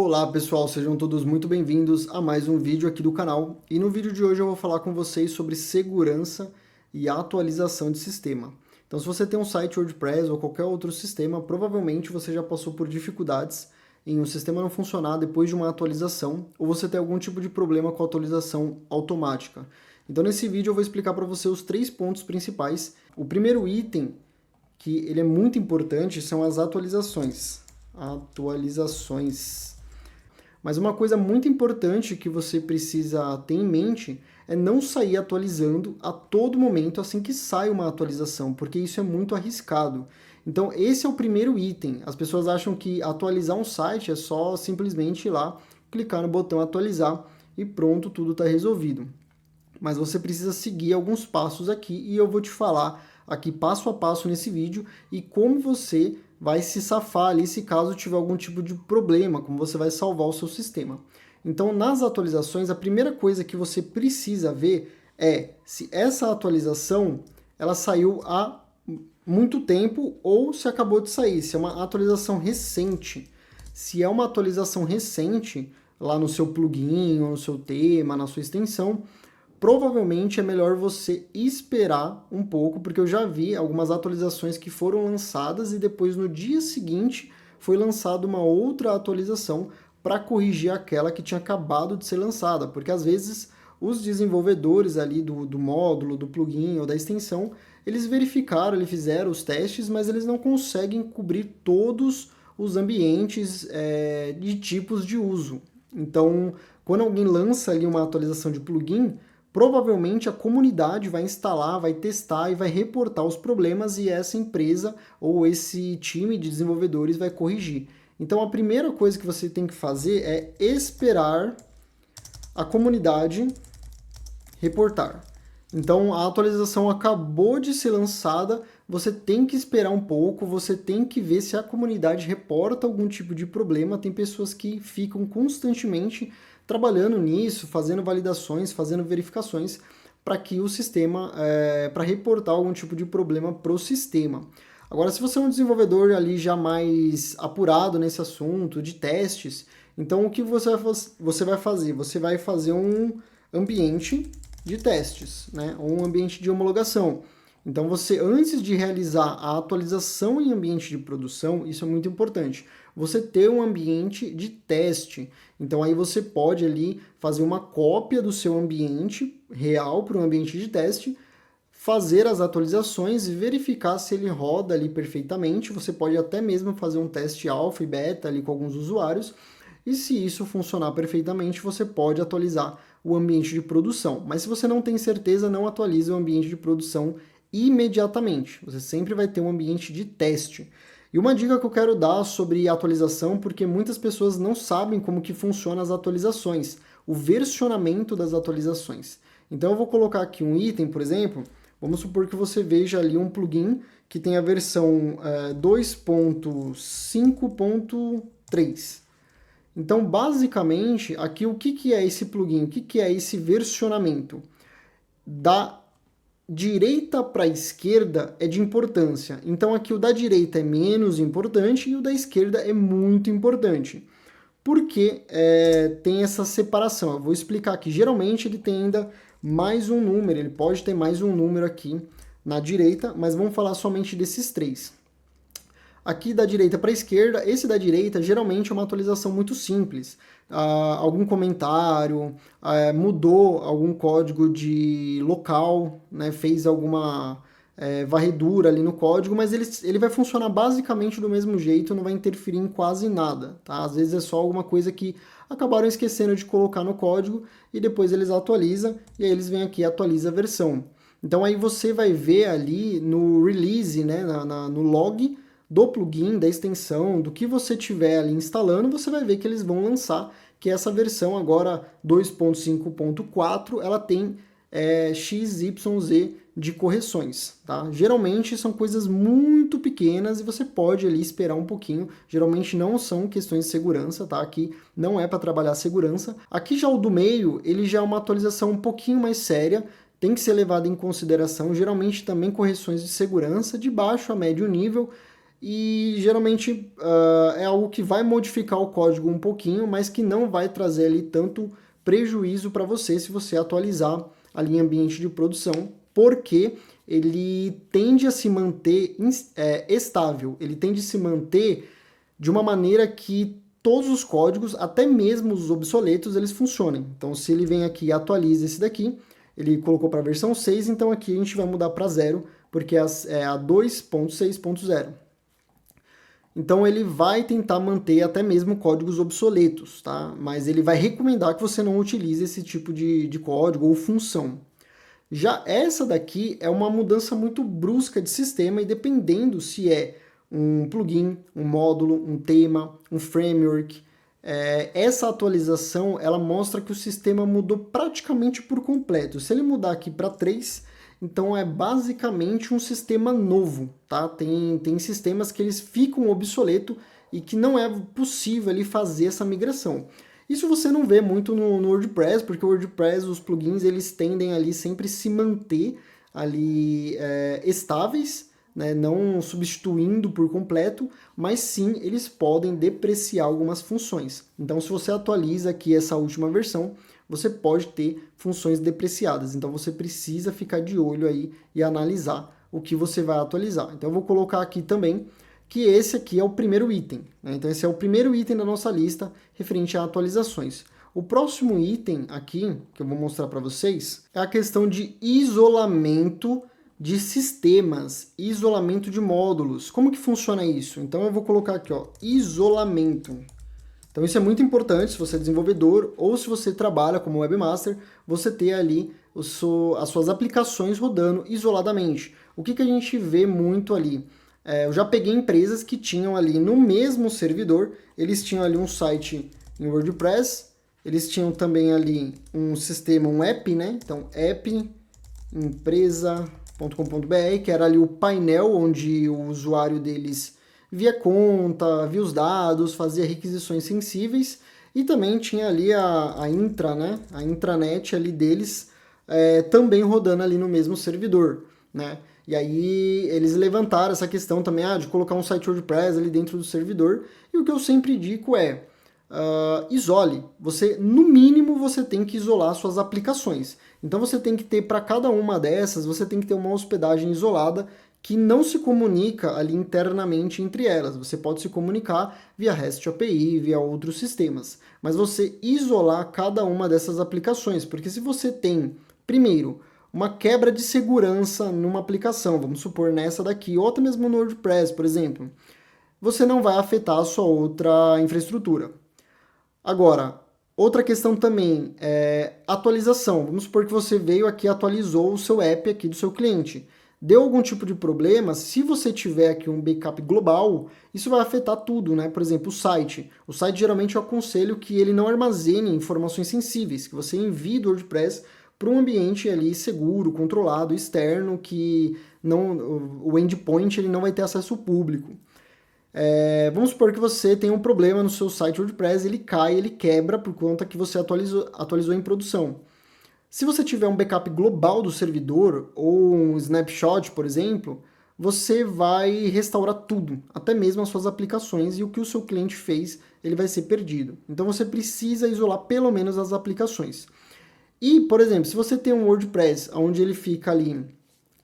Olá pessoal, sejam todos muito bem-vindos a mais um vídeo aqui do canal. E no vídeo de hoje eu vou falar com vocês sobre segurança e atualização de sistema. Então se você tem um site WordPress ou qualquer outro sistema, provavelmente você já passou por dificuldades em o sistema não funcionar depois de uma atualização, ou você tem algum tipo de problema com a atualização automática. Então nesse vídeo eu vou explicar para você os 3 pontos principais. O primeiro item, que ele é muito importante, são as atualizações. Mas uma coisa muito importante que você precisa ter em mente é não sair atualizando a todo momento assim que sai uma atualização, porque isso é muito arriscado. Então esse é o primeiro item. As pessoas acham que atualizar um site é só simplesmente ir lá, clicar no botão atualizar e pronto, tudo está resolvido. Mas você precisa seguir alguns passos aqui e eu vou te falar aqui passo a passo nesse vídeo e como você vai se safar ali se caso tiver algum tipo de problema, como você vai salvar o seu sistema. Então, nas atualizações, a primeira coisa que você precisa ver é se essa atualização ela saiu há muito tempo ou se acabou de sair, se é uma atualização recente. Se é uma atualização recente, lá no seu plugin, ou no seu tema, na sua extensão, provavelmente é melhor você esperar um pouco, porque eu já vi algumas atualizações que foram lançadas e depois no dia seguinte foi lançada uma outra atualização para corrigir aquela que tinha acabado de ser lançada, porque às vezes os desenvolvedores ali do módulo, do plugin ou da extensão, eles verificaram, eles fizeram os testes, mas eles não conseguem cobrir todos os ambientes de tipos de uso. Então, quando alguém lança ali uma atualização de plugin, provavelmente a comunidade vai instalar, vai testar e vai reportar os problemas e essa empresa ou esse time de desenvolvedores vai corrigir. Então a primeira coisa que você tem que fazer é esperar a comunidade reportar. Então a atualização acabou de ser lançada, você tem que esperar um pouco, você tem que ver se a comunidade reporta algum tipo de problema. Tem pessoas que ficam constantemente trabalhando nisso, fazendo validações, fazendo verificações para que o sistema, para reportar algum tipo de problema para o sistema. Agora, se você é um desenvolvedor ali já mais apurado nesse assunto de testes, então o que você vai fazer? Você vai fazer um ambiente de testes, né? Ou um ambiente de homologação. Então você, antes de realizar a atualização em ambiente de produção, isso é muito importante, você ter um ambiente de teste. Então aí você pode ali fazer uma cópia do seu ambiente real para um ambiente de teste, fazer as atualizações e verificar se ele roda ali perfeitamente. Você pode até mesmo fazer um teste alfa e beta ali com alguns usuários. E se isso funcionar perfeitamente, você pode atualizar o ambiente de produção. Mas se você não tem certeza, não atualize o ambiente de produção imediatamente. Você sempre vai ter um ambiente de teste. E uma dica que eu quero dar sobre atualização, porque muitas pessoas não sabem como que funcionam as atualizações, o versionamento das atualizações. Então eu vou colocar aqui um item, por exemplo, vamos supor que você veja ali um plugin que tem a versão 2.5.3. Então, basicamente, aqui o que é esse plugin? O que é esse versionamento? Da direita para a esquerda é de importância. Então, aqui o da direita é menos importante e o da esquerda é muito importante. Por que tem essa separação? Eu vou explicar aqui. Geralmente, ele tem ainda mais um número. Ele pode ter mais um número aqui na direita, mas vamos falar somente desses 3. Aqui da direita para a esquerda, esse da direita geralmente é uma atualização muito simples. Algum comentário, mudou algum código de local, né, fez alguma varredura ali no código, mas ele vai funcionar basicamente do mesmo jeito, não vai interferir em quase nada. Tá? Às vezes é só alguma coisa que acabaram esquecendo de colocar no código e depois eles atualizam e aí eles vêm aqui e atualizam a versão. Então aí você vai ver ali no release, né, no log, do plugin, da extensão, do que você tiver ali instalando, você vai ver que eles vão lançar, que essa versão agora 2.5.4, ela tem XYZ de correções, tá? Geralmente são coisas muito pequenas e você pode ali esperar um pouquinho, geralmente não são questões de segurança, tá? Aqui não é para trabalhar segurança. Aqui já o do meio, ele já é uma atualização um pouquinho mais séria, tem que ser levado em consideração, geralmente também correções de segurança, de baixo a médio nível. e geralmente é algo que vai modificar o código um pouquinho, mas que não vai trazer ali tanto prejuízo para você se você atualizar ali em ambiente de produção, porque ele tende a se manter estável, ele tende a se manter de uma maneira que todos os códigos, até mesmo os obsoletos, eles funcionem. Então, se ele vem aqui e atualiza esse daqui, ele colocou para a versão 6, então aqui a gente vai mudar para 0, porque é a 2.6.0. Então ele vai tentar manter até mesmo códigos obsoletos, tá? Mas ele vai recomendar que você não utilize esse tipo de código ou função. Já essa daqui é uma mudança muito brusca de sistema e dependendo se é um plugin, um módulo, um tema, um framework, essa atualização ela mostra que o sistema mudou praticamente por completo. Se ele mudar aqui para 3, então é basicamente um sistema novo, tá? Tem sistemas que eles ficam obsoletos e que não é possível ali fazer essa migração. Isso você não vê muito no WordPress, porque o WordPress, os plugins, eles tendem ali sempre se manter ali estáveis, né? Não substituindo por completo, mas sim eles podem depreciar algumas funções. Então, se você atualiza aqui essa última versão, você pode ter funções depreciadas. Então, você precisa ficar de olho aí e analisar o que você vai atualizar. Então, eu vou colocar aqui também que esse aqui é o primeiro item, né? Então, esse é o primeiro item da nossa lista referente a atualizações. O próximo item aqui, que eu vou mostrar para vocês, é a questão de isolamento de sistemas, isolamento de módulos. Como que funciona isso? Então, eu vou colocar aqui, ó, isolamento. Então, isso é muito importante se você é desenvolvedor ou se você trabalha como webmaster, você ter ali as suas aplicações rodando isoladamente. O que a gente vê muito ali? Eu já peguei empresas que tinham ali no mesmo servidor, eles tinham ali um site em WordPress, eles tinham também ali um sistema, um app, né? Então, app, empresa.com.br, que era ali o painel onde o usuário deles via conta, via os dados, fazia requisições sensíveis, e também tinha ali a intra, né? A intranet ali deles também rodando ali no mesmo servidor, né? E aí eles levantaram essa questão também de colocar um site WordPress ali dentro do servidor. E o que eu sempre digo é, isole. No mínimo, você tem que isolar suas aplicações. Então você tem que ter, para cada uma dessas, você tem que ter uma hospedagem isolada que não se comunica ali internamente entre elas. Você pode se comunicar via REST API, via outros sistemas. Mas você isolar cada uma dessas aplicações, porque se você tem, primeiro, uma quebra de segurança numa aplicação, vamos supor nessa daqui, ou até mesmo no WordPress, por exemplo, você não vai afetar a sua outra infraestrutura. Agora, outra questão também é atualização. Vamos supor que você veio aqui e atualizou o seu app aqui do seu cliente. Deu algum tipo de problema, se você tiver aqui um backup global, isso vai afetar tudo, né? Por exemplo, o site. O site geralmente eu aconselho que ele não armazene informações sensíveis, que você envie do WordPress para um ambiente ali seguro, controlado, externo, que não, o endpoint ele não vai ter acesso público. Vamos supor que você tem um problema no seu site WordPress, ele cai, ele quebra por conta que você atualizou em produção. Se você tiver um backup global do servidor ou um snapshot, por exemplo, você vai restaurar tudo, até mesmo as suas aplicações, e o que o seu cliente fez, ele vai ser perdido. Então você precisa isolar pelo menos as aplicações. E, por exemplo, se você tem um WordPress onde ele fica ali,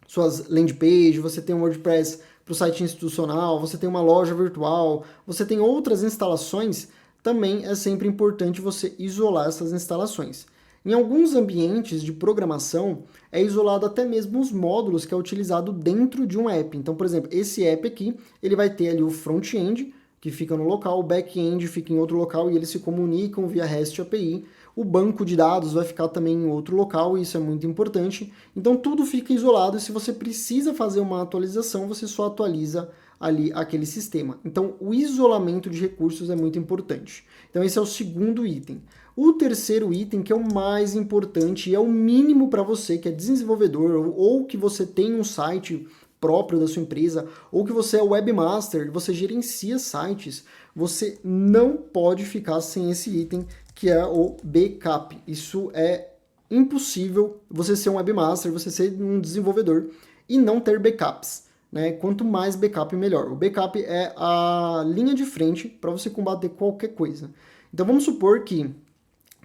suas landing page, você tem um WordPress para o site institucional, você tem uma loja virtual, você tem outras instalações, também é sempre importante você isolar essas instalações. Em alguns ambientes de programação, é isolado até mesmo os módulos que é utilizado dentro de um app. Então, por exemplo, esse app aqui, ele vai ter ali o front-end, que fica no local, o back-end fica em outro local e eles se comunicam via REST API. O banco de dados vai ficar também em outro local, e isso é muito importante. Então tudo fica isolado e se você precisa fazer uma atualização, você só atualiza ali aquele sistema. Então o isolamento de recursos é muito importante. Então esse é o segundo item. O terceiro item, que é o mais importante e é o mínimo para você que é desenvolvedor ou que você tem um site próprio da sua empresa, ou que você é webmaster, você gerencia sites, você não pode ficar sem esse item, que é o backup. Isso é impossível você ser um webmaster, você ser um desenvolvedor e não ter backups. né? Quanto mais backup, melhor. O backup é a linha de frente para você combater qualquer coisa. Então vamos supor que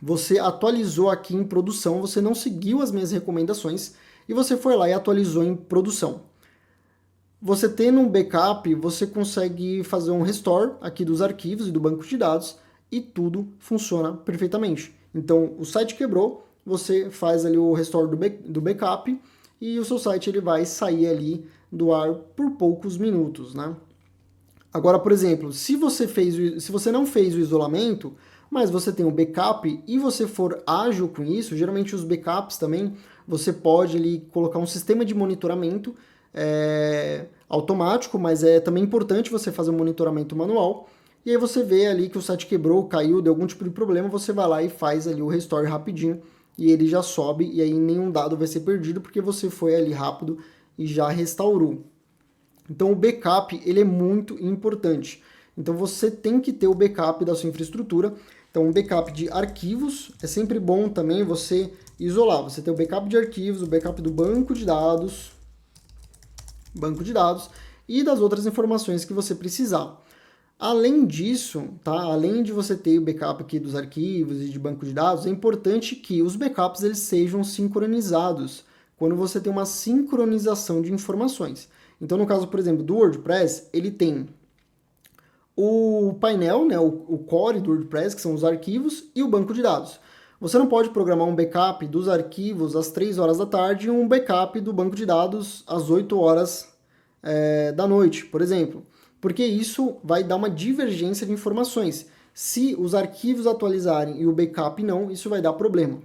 você atualizou aqui em produção, você não seguiu as minhas recomendações e você foi lá e atualizou em produção. Você tendo um backup, você consegue fazer um restore aqui dos arquivos e do banco de dados e tudo funciona perfeitamente. Então, o site quebrou, você faz ali o restore do backup e o seu site ele vai sair ali do ar por poucos minutos, né? Agora, por exemplo, se você não fez o isolamento, mas você tem um backup e você for ágil com isso, geralmente os backups também, você pode ali colocar um sistema de monitoramento automático, mas é também importante você fazer um monitoramento manual. E aí você vê ali que o site quebrou, caiu, deu algum tipo de problema, você vai lá e faz ali o restore rapidinho e ele já sobe e aí nenhum dado vai ser perdido porque você foi ali rápido e já restaurou. Então o backup ele é muito importante. Então você tem que ter o backup da sua infraestrutura. Então um backup de arquivos é sempre bom também você isolar. Você tem o backup de arquivos, o backup do banco de dados e das outras informações que você precisar. Além disso, tá? Além de você ter o backup aqui dos arquivos e de banco de dados, é importante que os backups eles sejam sincronizados quando você tem uma sincronização de informações. Então, no caso, por exemplo, do WordPress, ele tem o painel, né, o core do WordPress, que são os arquivos, e o banco de dados. Você não pode programar um backup dos arquivos às 3 horas da tarde e um backup do banco de dados às 8 horas da noite, por exemplo, porque isso vai dar uma divergência de informações. Se os arquivos atualizarem e o backup não, isso vai dar problema.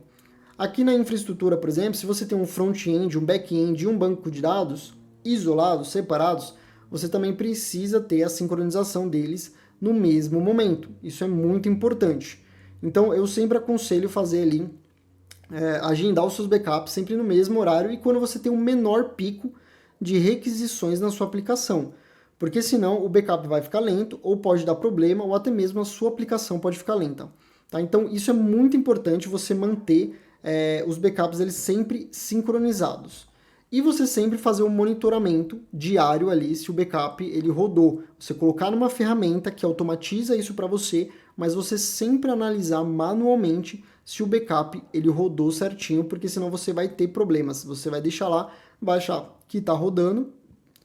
Aqui na infraestrutura, por exemplo, se você tem um front-end, um back-end e um banco de dados isolados, separados, você também precisa ter a sincronização deles no mesmo momento. Isso é muito importante. Então, eu sempre aconselho fazer ali, agendar os seus backups sempre no mesmo horário e quando você tem um menor pico de requisições na sua aplicação. Porque senão o backup vai ficar lento, ou pode dar problema, ou até mesmo a sua aplicação pode ficar lenta. Tá? Então, isso é muito importante você manter os backups eles sempre sincronizados. E você sempre fazer um monitoramento diário ali se o backup ele rodou. Você colocar numa ferramenta que automatiza isso para você, mas você sempre analisar manualmente se o backup ele rodou certinho, porque senão você vai ter problemas. Você vai deixar lá, vai achar que está rodando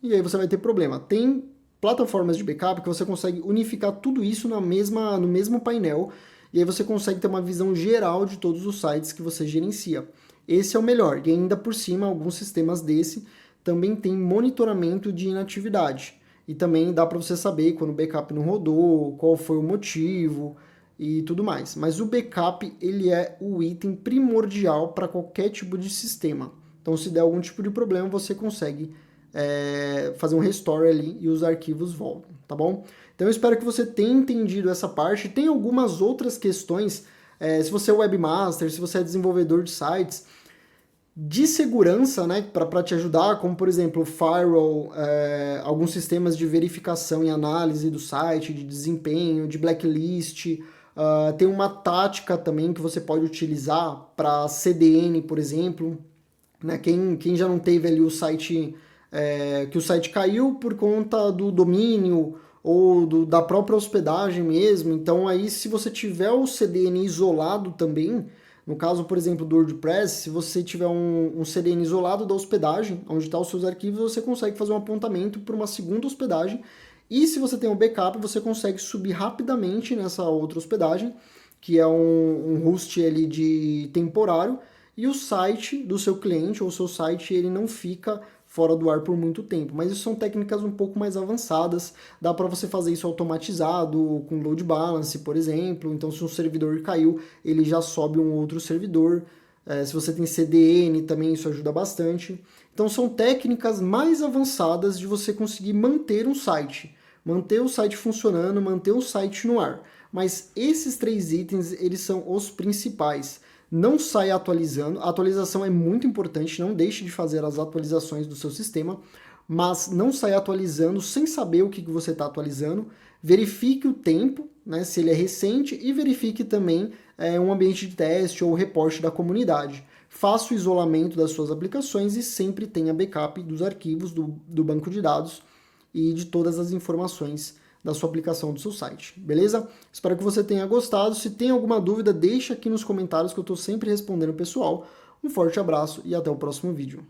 e aí você vai ter problema. Tem plataformas de backup que você consegue unificar tudo isso no mesmo painel e aí você consegue ter uma visão geral de todos os sites que você gerencia. Esse é o melhor. E ainda por cima, alguns sistemas desse também tem monitoramento de inatividade. E também dá para você saber quando o backup não rodou, qual foi o motivo e tudo mais. Mas o backup, ele é o item primordial para qualquer tipo de sistema. Então, se der algum tipo de problema, você consegue fazer um restore ali e os arquivos voltam, tá bom? Então, eu espero que você tenha entendido essa parte. Tem algumas outras questões, se você é webmaster, se você é desenvolvedor de sites, de segurança, né, para te ajudar, como por exemplo o firewall, alguns sistemas de verificação e análise do site, de desempenho, de blacklist, tem uma tática também que você pode utilizar para CDN, por exemplo, né, quem já não teve ali o site, que o site caiu por conta do domínio ou da própria hospedagem mesmo, então aí se você tiver o CDN isolado também, no caso, por exemplo, do WordPress, se você tiver um CDN isolado da hospedagem, onde estão os seus arquivos, você consegue fazer um apontamento para uma segunda hospedagem. E se você tem um backup, você consegue subir rapidamente nessa outra hospedagem, que é um host ali de temporário, e o site do seu cliente ou o seu site ele não fica fora do ar por muito tempo. Mas isso são técnicas um pouco mais avançadas, dá para você fazer isso automatizado, com load balance, por exemplo. Então, se um servidor caiu, ele já sobe um outro servidor. Se você tem CDN, também isso ajuda bastante. Então, são técnicas mais avançadas de você conseguir manter um site. Manter o site funcionando, manter o site no ar. Mas esses 3 itens, eles são os principais. Não saia atualizando, a atualização é muito importante, não deixe de fazer as atualizações do seu sistema, mas não saia atualizando sem saber o que você está atualizando. verifique o tempo, né, se ele é recente, e verifique também um ambiente de teste ou reporte da comunidade. Faça o isolamento das suas aplicações e sempre tenha backup dos arquivos do banco de dados e de todas as informações da sua aplicação, do seu site, beleza? Espero que você tenha gostado. Se tem alguma dúvida, deixa aqui nos comentários que eu estou sempre respondendo, pessoal. Um forte abraço e até o próximo vídeo.